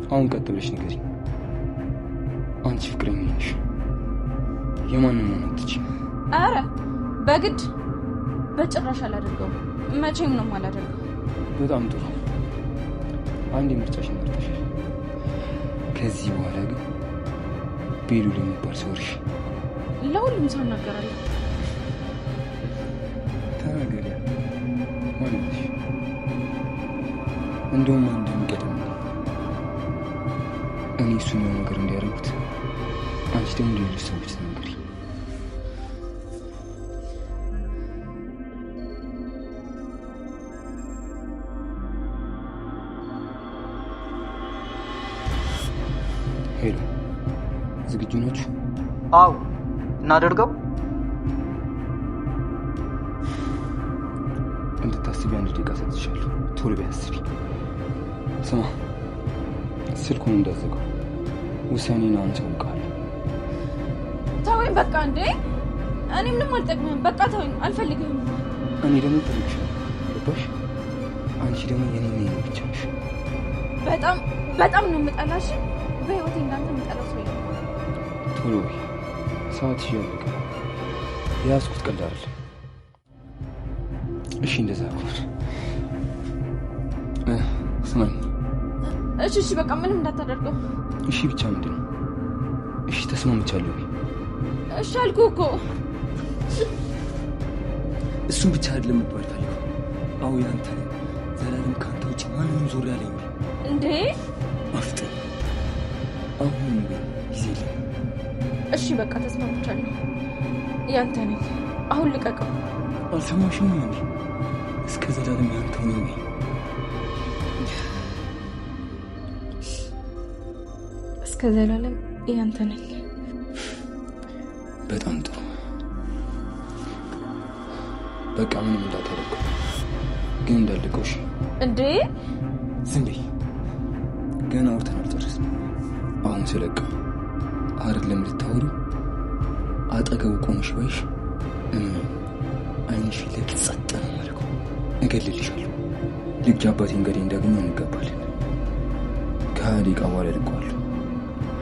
አሁን ቀጥ ብለሽ ንገሪኝ። አንቺ ፍቅረኛ ነሽ? የማንን ነው የምትችይው? አረ በግድ በጭራሽ አላደርገውም። መቼም ነው የማላደርገው። በጣም ጥሩ። አንዴ ምርጫሽን መርጠሻል። ከዚህ በኋላ ግን ቤሉል የሚባል ሰው እርሽ። ለሁሉም ሰው እናገራለሁ። ተናገሪ። ማን ነሽ? እንደውም አንድ የሚቀደም ነው። እኔ እሱን ነገር እንዲያደርጉት፣ አንቺ ደግሞ ሌሎች ሰዎች ተናገሪ። ሄሎ፣ ዝግጁ ናችሁ? አዎ፣ እናደርገው። እንድታስቢ 1 ደቂቃ ሰጥቻለሁ። ቶሎ ቢያስቢ። ስማ፣ ስልኩን እንዳዘጋው ውሳኔን አንሳውቃለሁ። ተወኝ በቃ። እንዴ እኔ ምንም አልጠቅምህም። በቃ ተወኝ፣ አልፈልግህም። እኔ ደግሞ ፈልግሻለሁ። ገባሽ? አንቺ ደግሞ የኔ ነኝ ብቻ ነሽ። በጣም ነው የምጠላሽ። በህይወቴ እንዳንተ የምጠላው ሰው የለም። ቶሎ በይ፣ ሰዓትሽ ያለቀ። የያዝኩት ቀልድ አይደለም። እሺ እንደዛ ከሆነ ስማኝ። እሺ በቃ ምንም እንዳታደርገው። እሺ ብቻ ምንድን ነው? እሺ ተስማምቻለሁ። እሺ አልኩህ እኮ። እሱን ብቻ አይደለም የምትባል ፈልገው። አዎ ያንተ ዘላለም ካንተ ውጭ ማንንም ዞር ያለኝ እንዴ? አፍጥን። አሁን ጊዜ የለም። እሺ በቃ ተስማምቻለሁ። ያንተ ነኝ። አሁን ልቀቀው። አልሰማሽም? እንዴ እስከ ዘላለም ያንተው ነኝ። እስከ ዘላለም ያንተ ነኝ። በጣም ጥሩ። በቃ ምንም እንዳታደርገው ግን እንዳልቀው። እሺ እንዴ ዝም በይ። ገና አውርተን አልጨረስንም። አሁን ስለቀው አይደለም ልታወሪ፣ አጠገቡ ቆመሽ ባይሽ አይንሽ ፊት ጸጥ ነው ማለት ነው። እገልልሻለሁ። ልጅ አባቴ እንግዲህ እንዳገኘው እንገባለን። ከ20 ደቂቃ በኋላ ልቀዋለሁ።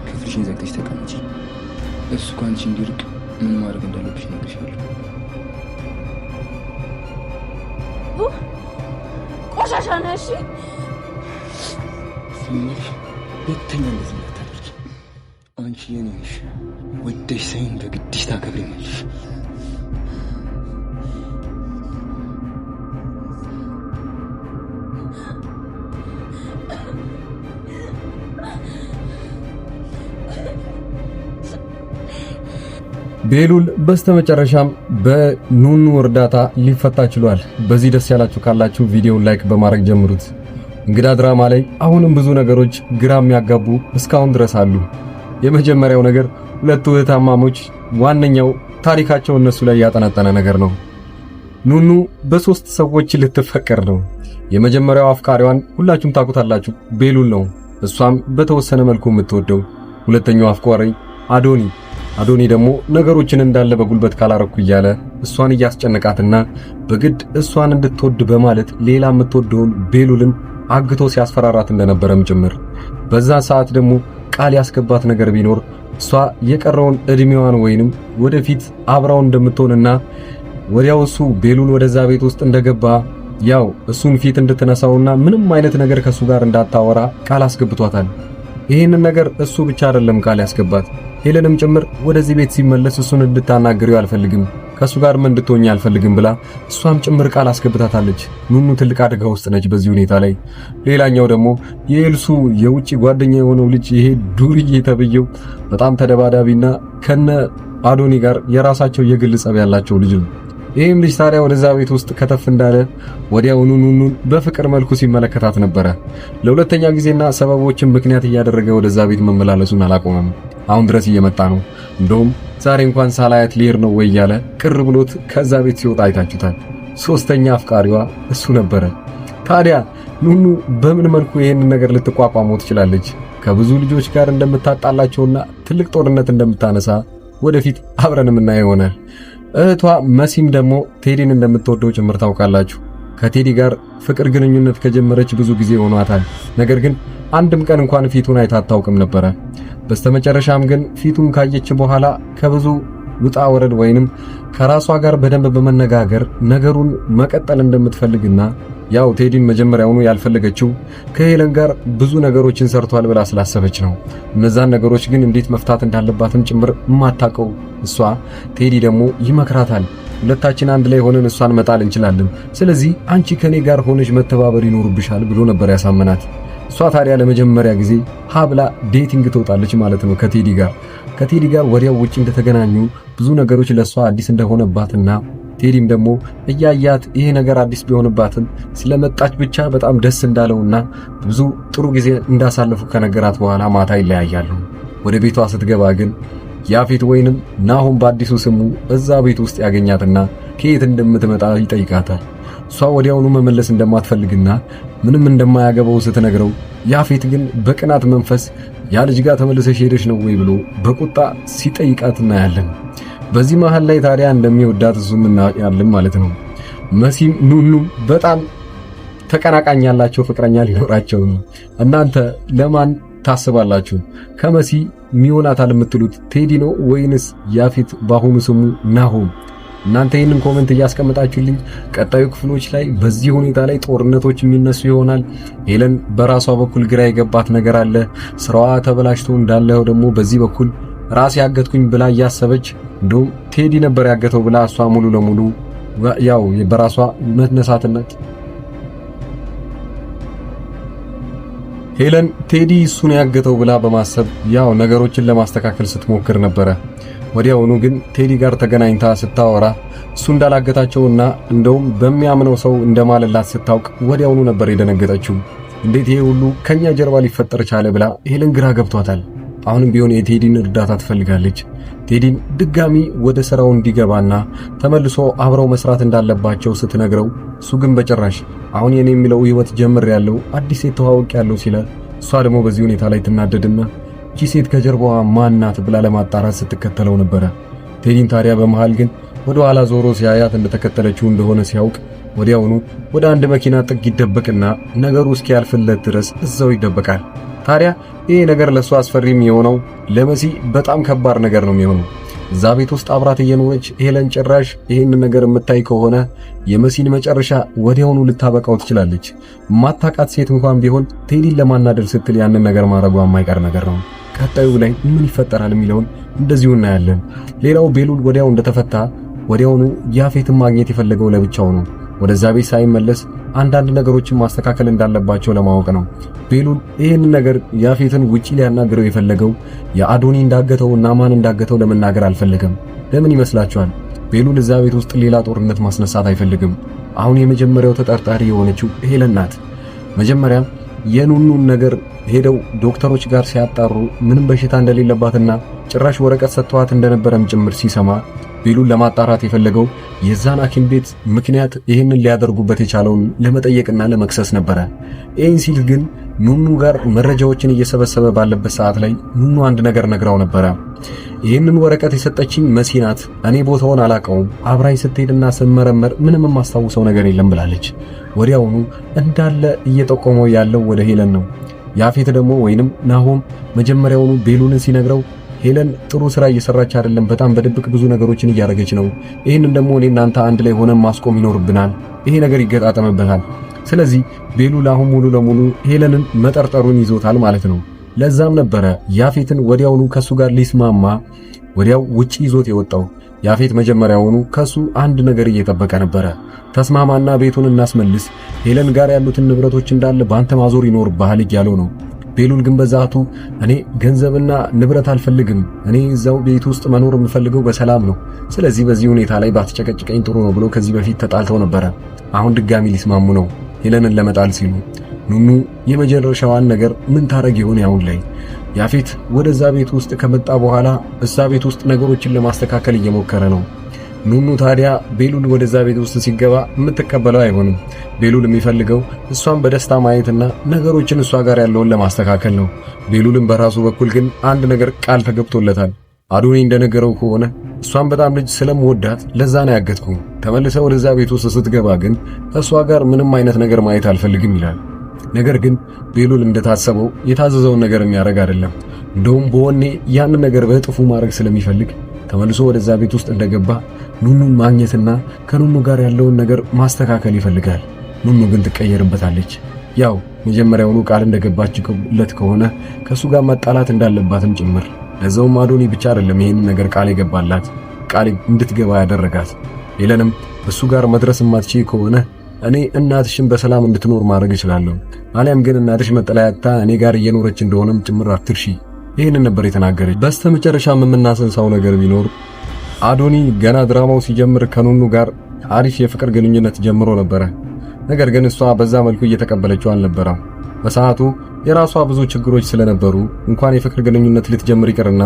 ክፍልሽን ዘግተሽ ተቀመጪ። እሱ ከአንቺ እንዲርቅ ምን ማድረግ እንዳለብሽ እነግርሻለሁ። ቆሻሻ ነህ። እሺ ስሚሽ፣ ሁለተኛ እንደዚህ እንዳታደርጊ። አንቺ የኔ ነሽ። ወደሽ ሳይሆን በግድሽ ታከብሪኛለሽ። ቤሉል በስተመጨረሻም በኑኑ እርዳታ ሊፈታ ችሏል። በዚህ ደስ ያላችሁ ካላችሁ ቪዲዮውን ላይክ በማድረግ ጀምሩት። እንግዳ ድራማ ላይ አሁንም ብዙ ነገሮች ግራ የሚያጋቡ እስካሁን ድረስ አሉ። የመጀመሪያው ነገር ሁለቱ እህታማሞች ዋነኛው ታሪካቸው እነሱ ላይ ያጠነጠነ ነገር ነው። ኑኑ በሶስት ሰዎች ልትፈቀር ነው። የመጀመሪያው አፍቃሪዋን ሁላችሁም ታውቁታላችሁ፣ ቤሉል ነው። እሷም በተወሰነ መልኩ የምትወደው። ሁለተኛው አፍቃሪ አዶኒ ደግሞ ነገሮችን እንዳለ በጉልበት ካላረኩ እያለ እሷን እያስጨነቃትና በግድ እሷን እንድትወድ በማለት ሌላ የምትወደውን ቤሉልን አግቶ ሲያስፈራራት እንደነበረም ጭምር። በዛ ሰዓት ደግሞ ቃል ያስገባት ነገር ቢኖር እሷ የቀረውን እድሜዋን ወይንም ወደፊት አብራው እንደምትሆንና ወዲያው እሱ ቤሉል ወደዛ ቤት ውስጥ እንደገባ ያው እሱን ፊት እንድትነሳውና ምንም አይነት ነገር ከሱ ጋር እንዳታወራ ቃል አስገብቷታል። ይሄንን ነገር እሱ ብቻ አይደለም ቃል ያስገባት፣ ሄለንም ጭምር ወደዚህ ቤት ሲመለስ እሱን እንድታናግሪው አልፈልግም፣ ከሱ ጋር ምን እንድትሆኚ አልፈልግም ብላ እሷም ጭምር ቃል አስገብታታለች። ኑኑ ትልቅ አደጋ ውስጥ ነች በዚህ ሁኔታ ላይ። ሌላኛው ደግሞ የኤልሱ የውጪ ጓደኛ የሆነው ልጅ ይሄ ዱርዬ ተብየው በጣም ተደባዳቢና ከነ አዶኒ ጋር የራሳቸው የግል ጸብ ያላቸው ልጅ ነው። ይህም ልጅ ታዲያ ወደዛ ቤት ውስጥ ከተፍ እንዳለ ወዲያው ኑኑን በፍቅር መልኩ ሲመለከታት ነበረ። ለሁለተኛ ጊዜና ሰበቦችን ምክንያት እያደረገ ወደዛ ቤት መመላለሱን አላቆመም። አሁን ድረስ እየመጣ ነው። እንደውም ዛሬ እንኳን ሳላያት ሊሄድ ነው ወይ ያለ ቅር ብሎት ከዛ ቤት ሲወጣ አይታችሁታል። ሶስተኛ አፍቃሪዋ እሱ ነበረ። ታዲያ ኑኑ በምን መልኩ ይሄንን ነገር ልትቋቋመው ትችላለች? ከብዙ ልጆች ጋር እንደምታጣላቸውና ትልቅ ጦርነት እንደምታነሳ ወደፊት አብረን የምናየው ይሆናል። እህቷ መሲም ደግሞ ቴዲን እንደምትወደው ጭምር ታውቃላችሁ። ከቴዲ ጋር ፍቅር ግንኙነት ከጀመረች ብዙ ጊዜ ሆኗታል። ነገር ግን አንድም ቀን እንኳን ፊቱን አይታ አታውቅም ነበር። በስተመጨረሻም ግን ፊቱን ካየች በኋላ ከብዙ ውጣ ወረድ ወይንም ከራሷ ጋር በደንብ በመነጋገር ነገሩን መቀጠል እንደምትፈልግና ያው ቴዲን መጀመሪያውኑ ያልፈለገችው ከሄለን ጋር ብዙ ነገሮችን ሰርቷል ብላ ስላሰበች ነው። እነዛን ነገሮች ግን እንዴት መፍታት እንዳለባትም ጭምር የማታውቀው እሷ ቴዲ ደግሞ ይመክራታል። ሁለታችን አንድ ላይ ሆነን እሷን መጣል እንችላለን፣ ስለዚህ አንቺ ከኔ ጋር ሆነሽ መተባበር ይኖርብሻል ብሎ ነበር ያሳመናት። እሷ ታዲያ ለመጀመሪያ ጊዜ ሀብላ ዴቲንግ ትወጣለች ማለት ነው ከቴዲ ጋር ወዲያው ውጪ እንደተገናኙ ብዙ ነገሮች ለሷ አዲስ እንደሆነባትና ቴዲም ደግሞ እያያት ይሄ ነገር አዲስ ቢሆንባትም ስለመጣች ብቻ በጣም ደስ እንዳለውና ብዙ ጥሩ ጊዜ እንዳሳለፉ ከነገራት በኋላ ማታ ይለያያሉ። ወደ ቤቷ ስትገባ ግን ያፌት ወይንም ናሆም በአዲሱ ስሙ እዛ ቤት ውስጥ ያገኛትና ከየት እንደምትመጣ ይጠይቃታል። እሷ ወዲያውኑ መመለስ እንደማትፈልግና ምንም እንደማያገባው ስትነግረው ያፌት ግን በቅናት መንፈስ ያ ልጅ ጋር ተመልሰሽ ሄደሽ ነው ወይ ብሎ በቁጣ ሲጠይቃት እናያለን። በዚህ መሃል ላይ ታዲያ እንደሚወዳት እሱም እናያለን ማለት ነው። መሲም ኑኑ በጣም ተቀናቃኝ ያላቸው ፍቅረኛ ሊኖራቸው ነው። እናንተ ለማን ታስባላችሁ? ከመሲ ሚሆናታል የምትሉት ቴዲ ነው ወይንስ ያፌት በአሁኑ ስሙ ናሆም? እናንተ ይህንን ኮሜንት እያስቀመጣችሁልኝ ቀጣዩ ክፍሎች ላይ በዚህ ሁኔታ ላይ ጦርነቶች የሚነሱ ይሆናል። ሄለን በራሷ በኩል ግራ የገባት ነገር አለ። ስራዋ ተበላሽቶ እንዳለው ደግሞ በዚህ በኩል ራስ ያገትኩኝ ብላ እያሰበች እንደውም ቴዲ ነበር ያገተው ብላ እሷ ሙሉ ለሙሉ ያው በራሷ መነሳትነት ሄለን ቴዲ እሱን ያገተው ብላ በማሰብ ያው ነገሮችን ለማስተካከል ስትሞክር ነበረ። ወዲያውኑ ግን ቴዲ ጋር ተገናኝታ ስታወራ እሱ እንዳላገታቸውና እንደውም በሚያምነው ሰው እንደማለላት ስታውቅ ወዲያውኑ ነበር የደነገጠችው። እንዴት ይሄ ሁሉ ከኛ ጀርባ ሊፈጠር ቻለ ብላ ሄለን ግራ ገብቷታል። አሁንም ቢሆን የቴዲን እርዳታ ትፈልጋለች። ቴዲን ድጋሚ ወደ ስራው እንዲገባና ተመልሶ አብረው መስራት እንዳለባቸው ስትነግረው እሱ ግን በጭራሽ አሁን የኔ የሚለው ህይወት ጀምሬያለሁ አዲስ የተዋወቅ ያለው ሲላል እሷ ደግሞ በዚህ ሁኔታ ላይ ትናደድና እቺ ሴት ከጀርባዋ ማን ናት ብላ ለማጣራት ስትከተለው ነበረ። ቴዲን ታዲያ በመሃል ግን ወደ ኋላ ዞሮ ሲያያት እንደተከተለችው እንደሆነ ሲያውቅ ወዲያውኑ ወደ አንድ መኪና ጥግ ይደበቅና ነገሩ እስኪያልፍለት ድረስ እዛው ይደበቃል። ታዲያ ይሄ ነገር ለሷ አስፈሪም የሆነው ለመሲ በጣም ከባድ ነገር ነው የሚሆነው። እዛ ቤት ውስጥ አብራት እየኖረች ሄለን ጭራሽ ይሄን ነገር የምታይ ከሆነ የመሲን መጨረሻ ወዲያውኑ ልታበቃው ትችላለች። ማታቃት ሴት እንኳን ቢሆን ቴዲን ለማናደር ስትል ያንን ነገር ማድረጓ የማይቀር ነገር ነው። ቀጣዩ ላይ ምን ይፈጠራል የሚለውን እንደዚሁ እናያለን። ሌላው ቤሉል ወዲያው እንደተፈታ ወዲያውኑ ያፌትን ማግኘት የፈለገው ለብቻው ነው። ወደዛ ቤት ሳይመለስ አንዳንድ ነገሮችን ማስተካከል እንዳለባቸው ለማወቅ ነው። ቤሉል ይህን ነገር ያፌትን ውጪ ሊያናግረው የፈለገው የአዶኒ እንዳገተውና ማን እንዳገተው ለመናገር አልፈለገም። ለምን ይመስላችኋል? ቤሉል እዛ ቤት ውስጥ ሌላ ጦርነት ማስነሳት አይፈልግም። አሁን የመጀመሪያው ተጠርጣሪ የሆነችው ሄለን ናት። መጀመሪያ የኑኑን ነገር ሄደው ዶክተሮች ጋር ሲያጣሩ ምንም በሽታ እንደሌለባትና ጭራሽ ወረቀት ሰጥተዋት እንደነበረም ጭምር ሲሰማ ቤሉል ለማጣራት የፈለገው የዛን ሐኪም ቤት ምክንያት ይህንን ሊያደርጉበት የቻለውን ለመጠየቅና ለመክሰስ ነበረ። ይህን ሲል ግን ኑኑ ጋር መረጃዎችን እየሰበሰበ ባለበት ሰዓት ላይ ኑኑ አንድ ነገር ነግራው ነበረ። ይህንን ወረቀት የሰጠችኝ መሲ ናት፣ እኔ ቦታውን አላውቀውም፣ አብራኝ ስትሄድና ስመረመር ምንም የማስታውሰው ነገር የለም ብላለች። ወዲያውኑ እንዳለ እየጠቆመው ያለው ወደ ሄለን ነው። ያፌት ደግሞ ወይንም ናሆም መጀመሪያውኑ ቤሉልን ሲነግረው ሄለን ጥሩ ስራ እየሰራች አይደለም፣ በጣም በድብቅ ብዙ ነገሮችን እያደረገች ነው። ይህንን ደግሞ እኔ እናንተ አንድ ላይ ሆነን ማስቆም ይኖርብናል። ይሄ ነገር ይገጣጠምበታል። ስለዚህ ቤሉል አሁን ሙሉ ለሙሉ ሄለንን መጠርጠሩን ይዞታል ማለት ነው። ለዛም ነበረ ያፌትን ወዲያውኑ ከሱ ጋር ሊስማማ ወዲያው ውጪ ይዞት የወጣው። ያፌት መጀመሪያውኑ ከሱ አንድ ነገር እየጠበቀ ነበረ። ተስማማና ቤቱን እናስመልስ፣ ሄለን ጋር ያሉትን ንብረቶች እንዳለ ባንተ ማዞር ይኖርብሃል እያለው ነው። ቤሉል ግን በዛቱ እኔ ገንዘብና ንብረት አልፈልግም፣ እኔ እዛው ቤት ውስጥ መኖር የምፈልገው በሰላም ነው። ስለዚህ በዚህ ሁኔታ ላይ ባትጨቀጭቀኝ ጥሩ ነው ብሎ ከዚህ በፊት ተጣልተው ነበረ። አሁን ድጋሚ ሊስማሙ ነው ሄለንን ለመጣል ሲሉ። ኑኑ የመጨረሻዋን ነገር ምን ታረግ ይሆን? ያሁን ላይ ያፌት ወደዛ ቤት ውስጥ ከመጣ በኋላ እዛ ቤት ውስጥ ነገሮችን ለማስተካከል እየሞከረ ነው። ኑኑ ታዲያ ቤሉል ወደዛ ቤት ውስጥ ሲገባ የምትቀበለው አይሆንም። ቤሉል የሚፈልገው እሷን በደስታ ማየትና ነገሮችን እሷ ጋር ያለውን ለማስተካከል ነው። ቤሉልም በራሱ በኩል ግን አንድ ነገር ቃል ተገብቶለታል። አዶኒ እንደነገረው ከሆነ እሷን በጣም ልጅ ስለምወዳት ለዛ ነው ያገትኩ። ተመልሰው ወደዛ ቤት ውስጥ ስትገባ ግን ከእሷ ጋር ምንም አይነት ነገር ማየት አልፈልግም ይላል። ነገር ግን ቤሉል እንደታሰበው የታዘዘውን ነገር የሚያደርግ አይደለም። እንደውም በወኔ ያንን ነገር በእጥፉ ማድረግ ስለሚፈልግ ተመልሶ ወደዛ ቤት ውስጥ እንደገባ ኑኑን ማግኘትና ከኑኑ ጋር ያለውን ነገር ማስተካከል ይፈልጋል። ኑኑ ግን ትቀየርበታለች። ያው መጀመሪያውኑ ቃል እንደገባችለት ከሆነ ከሱ ጋር መጣላት እንዳለባትም ጭምር። ለዛውም አዶኒ ብቻ አይደለም ይሄንን ነገር ቃል የገባላት ቃል እንድትገባ ያደረጋት። ሄለንም እሱ ጋር መድረስ የማትችይ ከሆነ እኔ እናትሽን በሰላም እንድትኖር ማድረግ እችላለሁ፣ አሊያም ግን እናትሽ መጠለያታ እኔ ጋር እየኖረች እንደሆነም ጭምር አትርሺ። ይሄንን ነበር የተናገረች። በስተመጨረሻም የምናሰንሳው ነገር ቢኖር አዶኒ ገና ድራማው ሲጀምር ከኑኑ ጋር አሪፍ የፍቅር ግንኙነት ጀምሮ ነበረ። ነገር ግን እሷ በዛ መልኩ እየተቀበለችው አልነበረም። በሰዓቱ የራሷ ብዙ ችግሮች ስለነበሩ እንኳን የፍቅር ግንኙነት ልትጀምር ይቅርና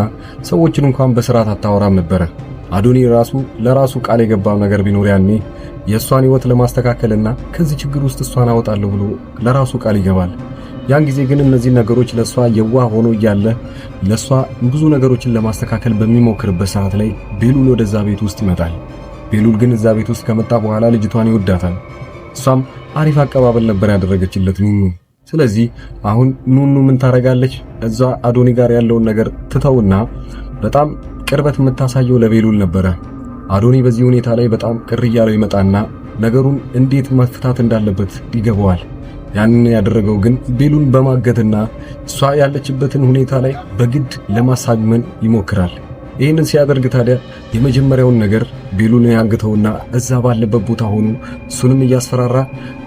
ሰዎችን እንኳን በስርዓት አታወራም ነበረ። አዶኒ ለራሱ ቃል የገባው ነገር ቢኖር ያኔ የእሷን ህይወት ለማስተካከልና ከዚህ ችግር ውስጥ እሷን አወጣለሁ ብሎ ለራሱ ቃል ይገባል። ያን ጊዜ ግን እነዚህ ነገሮች ለሷ የዋህ ሆኖ እያለ ለሷ ብዙ ነገሮችን ለማስተካከል በሚሞክርበት ሰዓት ላይ ቤሉል ወደዛ ቤት ውስጥ ይመጣል። ቤሉል ግን እዛ ቤት ውስጥ ከመጣ በኋላ ልጅቷን ይወዳታል። እሷም አሪፍ አቀባበል ነበር ያደረገችለት ኑኑ። ስለዚህ አሁን ኑኑ ምን ታረጋለች? እዛ አዶኒ ጋር ያለውን ነገር ትተውና በጣም ቅርበት የምታሳየው ለቤሉል ነበረ። አዶኒ በዚህ ሁኔታ ላይ በጣም ቅር እያለው ይመጣና ነገሩን እንዴት መፍታት እንዳለበት ይገባዋል። ያንን ያደረገው ግን ቤሉል በማገትና እሷ ያለችበትን ሁኔታ ላይ በግድ ለማሳመን ይሞክራል። ይህንን ሲያደርግ ታዲያ የመጀመሪያውን ነገር ቤሉልን ያንግተውና እዛ ባለበት ቦታ ሆኖ እሱንም እያስፈራራ፣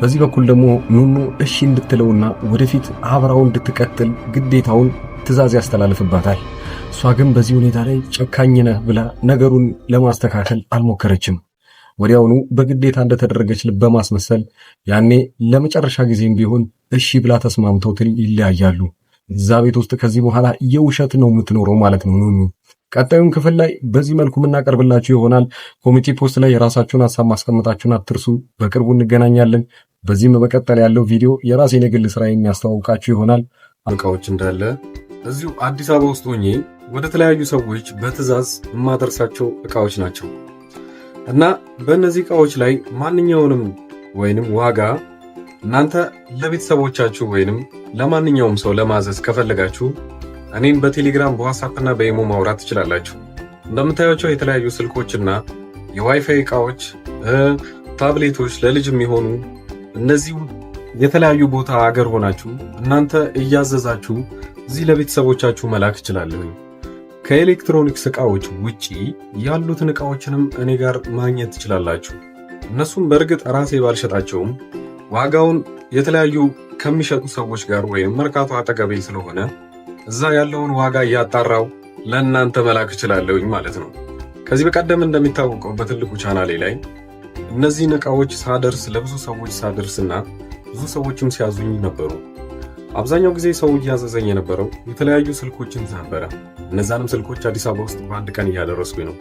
በዚህ በኩል ደግሞ ኑኑ እሺ እንድትለውና ወደፊት አብራው እንድትቀጥል ግዴታውን ትዕዛዝ ያስተላልፍባታል። እሷ ግን በዚህ ሁኔታ ላይ ጨካኝ ነህ ብላ ነገሩን ለማስተካከል አልሞከረችም። ወዲያውኑ በግዴታ እንደተደረገች በማስመሰል ያኔ ለመጨረሻ ጊዜም ቢሆን እሺ ብላ ተስማምተው ይለያያሉ። እዛ ቤት ውስጥ ከዚህ በኋላ የውሸት ነው የምትኖረው ማለት ነው ኑኑ። ቀጣዩን ክፍል ላይ በዚህ መልኩ የምናቀርብላችሁ ይሆናል። ኮሚቴ ፖስት ላይ የራሳችሁን ሐሳብ ማስቀመጣችሁን አትርሱ። በቅርቡ እንገናኛለን። በዚህም በመቀጠል ያለው ቪዲዮ የራሴን የግል ስራዬን የሚያስተዋውቃችሁ ይሆናል። እቃዎች እንዳለ እዚሁ አዲስ አበባ ውስጥ ሆኜ ወደ ተለያዩ ሰዎች በትዕዛዝ የማደርሳቸው እቃዎች ናቸው እና በእነዚህ እቃዎች ላይ ማንኛውንም ወይንም ዋጋ እናንተ ለቤተሰቦቻችሁ ወይንም ለማንኛውም ሰው ለማዘዝ ከፈለጋችሁ እኔን በቴሌግራም በዋትስአፕ እና በኢሞ ማውራት ትችላላችሁ። እንደምታዩቸው የተለያዩ ስልኮችና የዋይፋይ እቃዎች፣ ታብሌቶች ለልጅ የሚሆኑ እነዚህ የተለያዩ ቦታ አገር ሆናችሁ እናንተ እያዘዛችሁ እዚህ ለቤተሰቦቻችሁ መላክ እችላለሁ። ከኤሌክትሮኒክስ እቃዎች ውጪ ያሉትን እቃዎችንም እኔ ጋር ማግኘት ትችላላችሁ። እነሱም በእርግጥ ራሴ ባልሸጣቸውም ዋጋውን የተለያዩ ከሚሸጡ ሰዎች ጋር ወይም መርካቶ አጠገቤ ስለሆነ እዛ ያለውን ዋጋ እያጣራው ለእናንተ መላክ እችላለሁኝ ማለት ነው። ከዚህ በቀደም እንደሚታወቀው በትልቁ ቻናሌ ላይ እነዚህን እቃዎች ሳደርስ ለብዙ ሰዎች ሳደርስና ብዙ ሰዎችም ሲያዙኝ ነበሩ። አብዛኛው ጊዜ ሰው እያዘዘኝ የነበረው የተለያዩ ስልኮችን ነበረ። እነዛንም ስልኮች አዲስ አበባ ውስጥ በአንድ ቀን እያደረስኩኝ ነው።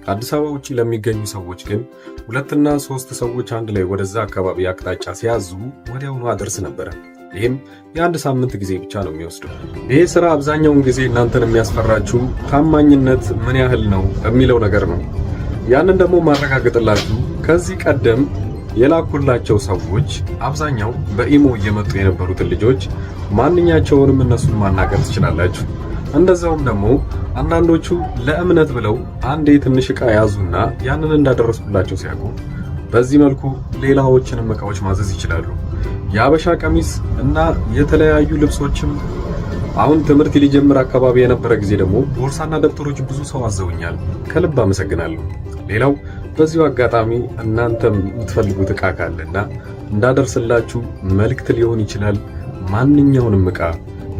ከአዲስ አበባ ውጪ ለሚገኙ ሰዎች ግን 2 እና 3 ሰዎች አንድ ላይ ወደዛ አካባቢ አቅጣጫ ሲያዙ ወዲያውኑ አደርስ ነበረ። ይህም የአንድ ሳምንት ጊዜ ብቻ ነው የሚወስደው። ይህ ስራ አብዛኛውን ጊዜ እናንተን የሚያስፈራችሁ ታማኝነት ምን ያህል ነው የሚለው ነገር ነው። ያንን ደግሞ ማረጋገጥላችሁ ከዚህ ቀደም የላኩላቸው ሰዎች አብዛኛው በኢሞ እየመጡ የነበሩትን ልጆች ማንኛቸውንም እነሱን ማናገር ትችላላችሁ። እንደዛውም ደግሞ አንዳንዶቹ ለእምነት ብለው አንዴ ትንሽ ዕቃ ያዙና ያንን እንዳደረስኩላቸው ሲያውቁ በዚህ መልኩ ሌላዎችንም ዕቃዎች ማዘዝ ይችላሉ። የአበሻ ቀሚስ እና የተለያዩ ልብሶችም አሁን ትምህርት ሊጀምር አካባቢ የነበረ ጊዜ ደግሞ ቦርሳና ደብተሮች ብዙ ሰው አዘውኛል። ከልብ አመሰግናለሁ። ሌላው በዚሁ አጋጣሚ እናንተም የምትፈልጉት ዕቃ ካለና እንዳደርስላችሁ መልእክት ሊሆን ይችላል። ማንኛውንም ዕቃ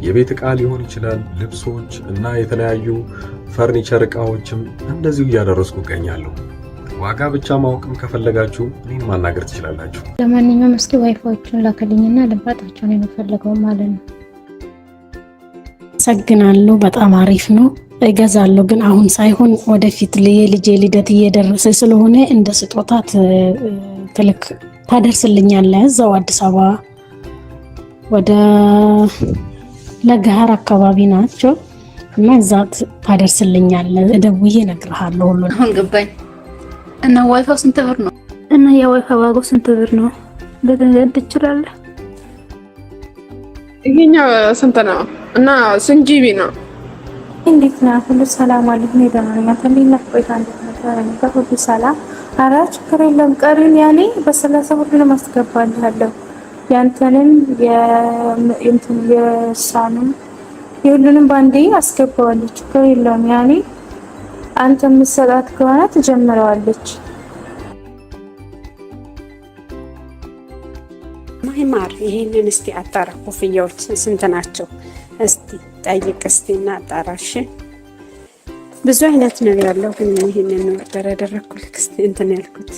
የቤት ዕቃ ሊሆን ይችላል፣ ልብሶች እና የተለያዩ ፈርኒቸር ዕቃዎችም እንደዚሁ እያደረስኩ እገኛለሁ። ዋጋ ብቻ ማወቅም ከፈለጋችሁ እኔን ማናገር ትችላላችሁ። ለማንኛውም እስኪ ዋይፋዎቹን ላከልኝና ልንፋጣቸውን የምፈልገው ማለት ነው። አመሰግናለሁ። በጣም አሪፍ ነው። እገዛለሁ፣ ግን አሁን ሳይሆን ወደፊት የልጄ ልደት እየደረሰ ስለሆነ እንደ ስጦታ ትልክ ታደርስልኛለህ። እዛው አዲስ አበባ ወደ ለገሃር አካባቢ ናቸው። እና እዛ ታደርስልኛለህ። ደውዬ እነግርሃለሁ ሁሉን። አሁን ገባኝ። እና ዋይፋው ስንት ብር ነው? እና የዋይፋው ዋጋው ስንት ብር ነው? በገንዘብ ትችላለህ? ይሄኛው ስንት ነው? እና ስንት ጂቢ ነው? እንዴት ነው? ሁሉ ሰላም አለኝ። ነው ደህና ተሚና ቆይታ እንደነበረ ሁሉ ሰላም። ኧረ ችግር የለም። ቀሪን ያኔ በ30 ብር ማስገባልሃለሁ። ያንተንም የእሷንም የሁሉንም ባንዴ አስገባዋለሁ። ችግር የለውም። ያኔ አንተ የምትሰጣት ከሆነ ትጀምረዋለች። ማይማር ይሄንን እስቲ አጣራ። ኮፍያዎች ስንት ናቸው? እስቲ ጠይቅ እስቲ እና አጣራሽ። ብዙ አይነት ነው ያለው፣ ግን ይሄንን ነው ያደረኩልክ። እስቲ እንትን ያልኩት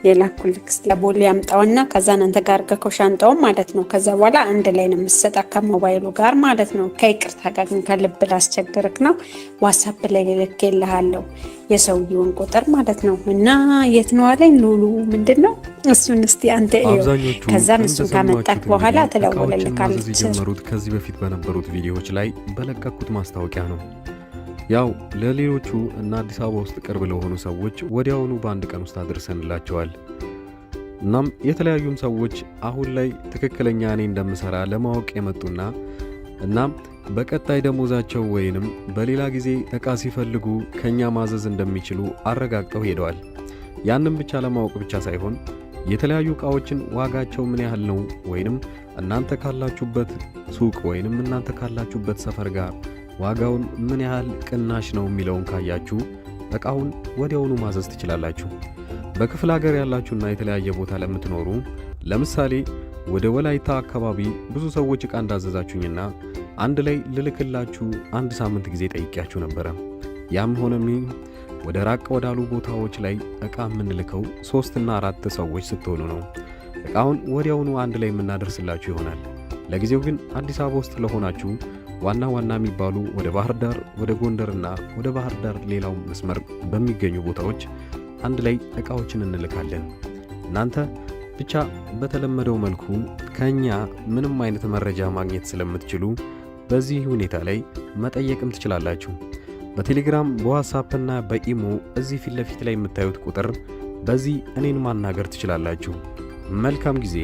የላኩልክ እስቲ ቦሌ ያምጣውና ከዛ አንተ ጋር ከሻንጣው ማለት ነው። ከዛ በኋላ አንድ ላይ ነው የምትሰጣ ከሞባይሉ ጋር ማለት ነው። ከይቅርታ ጋር ግን ከልብ ላስቸግርክ ነው። ዋትስአፕ ላይ ልኬልሃለሁ የሰውየውን ቁጥር ማለት ነው። እና የት ነው አለኝ ሉሉ ምንድነው እሱን እስቲ አንተ ከዛ እሱን ካመጣክ በኋላ ተለወለልካለች። ጀመሩት ከዚህ በፊት በነበሩት ቪዲዮዎች ላይ በለቀኩት ማስታወቂያ ነው። ያው ለሌሎቹ እና አዲስ አበባ ውስጥ ቅርብ ለሆኑ ሰዎች ወዲያውኑ በአንድ ቀን ውስጥ አድርሰንላቸዋል። እናም የተለያዩም ሰዎች አሁን ላይ ትክክለኛ እኔ እንደምሰራ ለማወቅ የመጡና እናም በቀጣይ ደሞዛቸው ወይንም በሌላ ጊዜ እቃ ሲፈልጉ ከኛ ማዘዝ እንደሚችሉ አረጋግጠው ሄደዋል። ያንን ብቻ ለማወቅ ብቻ ሳይሆን የተለያዩ እቃዎችን ዋጋቸው ምን ያህል ነው ወይንም እናንተ ካላችሁበት ሱቅ ወይንም እናንተ ካላችሁበት ሰፈር ጋር ዋጋውን ምን ያህል ቅናሽ ነው የሚለውን ካያችሁ እቃውን ወዲያውኑ ማዘዝ ትችላላችሁ። በክፍለ ሀገር ያላችሁና የተለያየ ቦታ ለምትኖሩ ለምሳሌ ወደ ወላይታ አካባቢ ብዙ ሰዎች እቃ እንዳዘዛችሁኝና አንድ ላይ ልልክላችሁ አንድ ሳምንት ጊዜ ጠይቂያችሁ ነበረ። ያም ሆነም ወደ ራቅ ወዳሉ ቦታዎች ላይ እቃ የምንልከው 3 እና 4 ሰዎች ስትሆኑ ነው። እቃውን ወዲያውኑ አንድ ላይ የምናደርስላችሁ ይሆናል። ለጊዜው ግን አዲስ አበባ ውስጥ ለሆናችሁ ዋና የሚባሉ ወደ ባህር ዳር፣ ወደ ጎንደርና ወደ ባህር ዳር ሌላው መስመር በሚገኙ ቦታዎች አንድ ላይ እቃዎችን እንልካለን። እናንተ ብቻ በተለመደው መልኩ ከኛ ምንም አይነት መረጃ ማግኘት ስለምትችሉ በዚህ ሁኔታ ላይ መጠየቅም ትችላላችሁ። በቴሌግራም በዋትስአፕ እና በኢሞ እዚህ ፊት ለፊት ላይ የምታዩት ቁጥር በዚህ እኔን ማናገር ትችላላችሁ። መልካም ጊዜ።